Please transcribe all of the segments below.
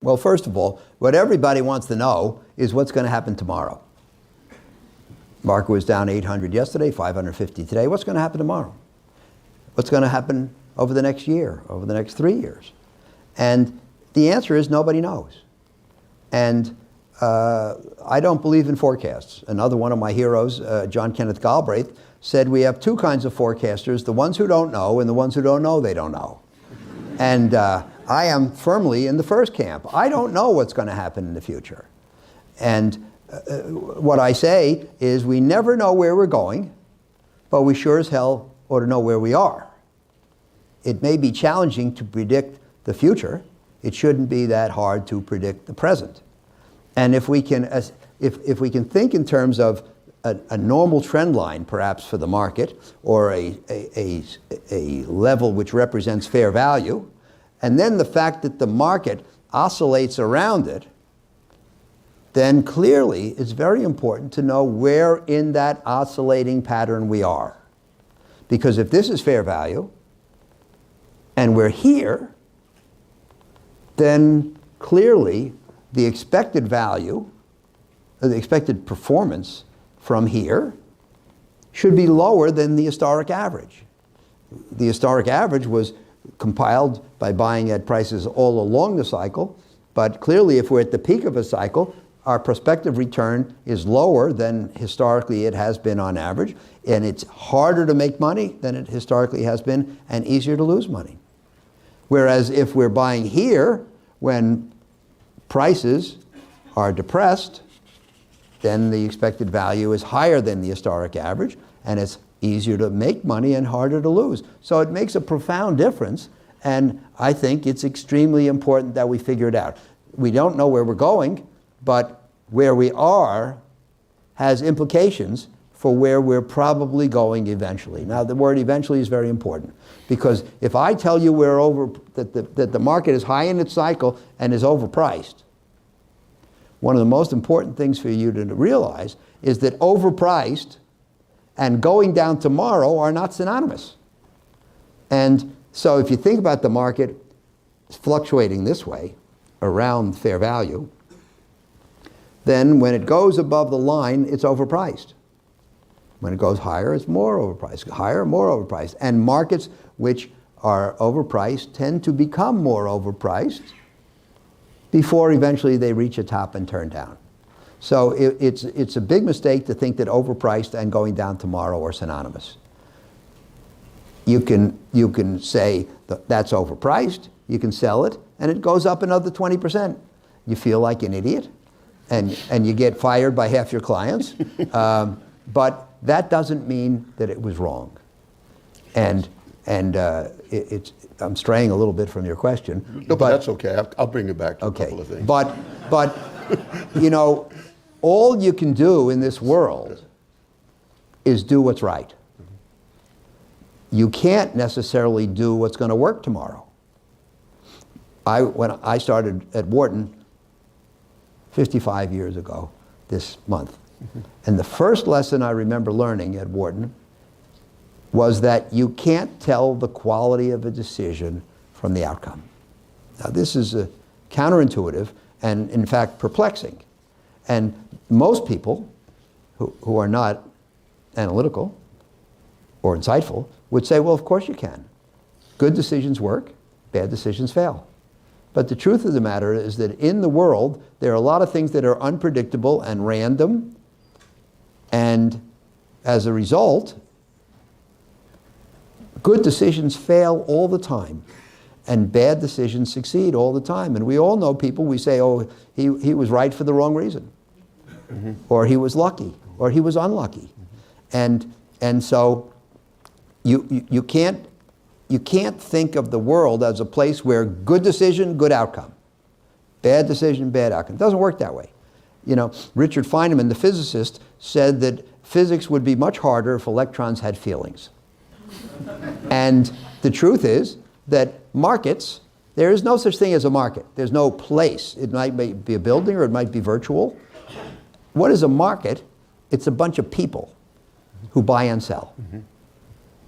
Well, first of all, what everybody wants to know is what's going to happen tomorrow. Market was down 800 yesterday, 550 today. What's going to happen tomorrow? What's going to happen over the next year, over the next 3 years? And the answer is nobody knows. And I don't believe in forecasts. Another one of my heroes, John Kenneth Galbraith, said we have two kinds of forecasters, the ones who don't know and the ones who don't know they don't know. And I am firmly in the first camp. I don't know what's going to happen in the future. And what I say is we never know where we're going, but we sure as hell ought to know where we are. It may be challenging to predict the future. It shouldn't be that hard to predict the present. And if we can think in terms of a normal trend line, perhaps for the market, or a level which represents fair value, and then the fact that the market oscillates around it, then clearly it's very important to know where in that oscillating pattern we are. Because if this is fair value, and we're here, then clearly the expected value, the expected performance from here should be lower than the historic average. The historic average was compiled by buying at prices all along the cycle, but clearly if we're at the peak of a cycle, our prospective return is lower than historically it has been on average, and it's harder to make money than it historically has been, and easier to lose money. Whereas if we're buying here when prices are depressed, then the expected value is higher than the historic average, and it's easier to make money and harder to lose. So it makes a profound difference, and I think it's extremely important that we figure it out. We don't know where we're going, but where we are has implications for where we're probably going eventually. Now, the word eventually is very important, because if I tell you that the market is high in its cycle and is overpriced, one of the most important things for you to realize is that overpriced and going down tomorrow are not synonymous. And so if you think about the market fluctuating this way around fair value, then when it goes above the line, it's overpriced. When it goes higher, it's more overpriced. Higher, more overpriced. And markets which are overpriced tend to become more overpriced before eventually they reach a top and turn down. So it's a big mistake to think that overpriced and going down tomorrow are synonymous. You can say that's overpriced, you can sell it, and it goes up another 20%. You feel like an idiot, and you get fired by half your clients. But that doesn't mean that it was wrong. And I'm straying a little bit from your question. No, but that's okay. I'll bring you back to a couple of things. But you know, all you can do in this world is do what's right. You can't necessarily do what's going to work tomorrow. When I started at Wharton 55 years ago this month, and the first lesson I remember learning at Wharton was that you can't tell the quality of a decision from the outcome. Now this is counterintuitive and in fact perplexing. And most people who are not analytical or insightful would say, well, of course you can. Good decisions work, bad decisions fail. But the truth of the matter is that in the world, there are a lot of things that are unpredictable and random, and as a result, good decisions fail all the time, and bad decisions succeed all the time. And we all know people, we say, oh, he was right for the wrong reason. Or he was lucky, or he was unlucky. And so you can't think of the world as a place where good decision, good outcome. Bad decision, bad outcome. It doesn't work that way. You know, Richard Feynman, the physicist, said that physics would be much harder if electrons had feelings. And the truth is that markets, there is no such thing as a market. There's no place. It might be a building or it might be virtual. What is a market? It's a bunch of people who buy and sell.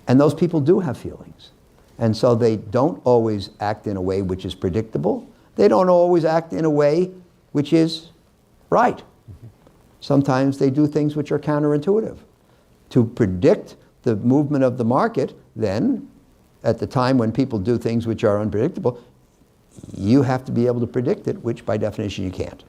And those people do have feelings. And so they don't always act in a way which is predictable. they don't always act in a way which is right. Sometimes they do things which are counterintuitive. To predict the movement of the market, then, at the time when people do things which are unpredictable, you have to be able to predict it, which by definition you can't.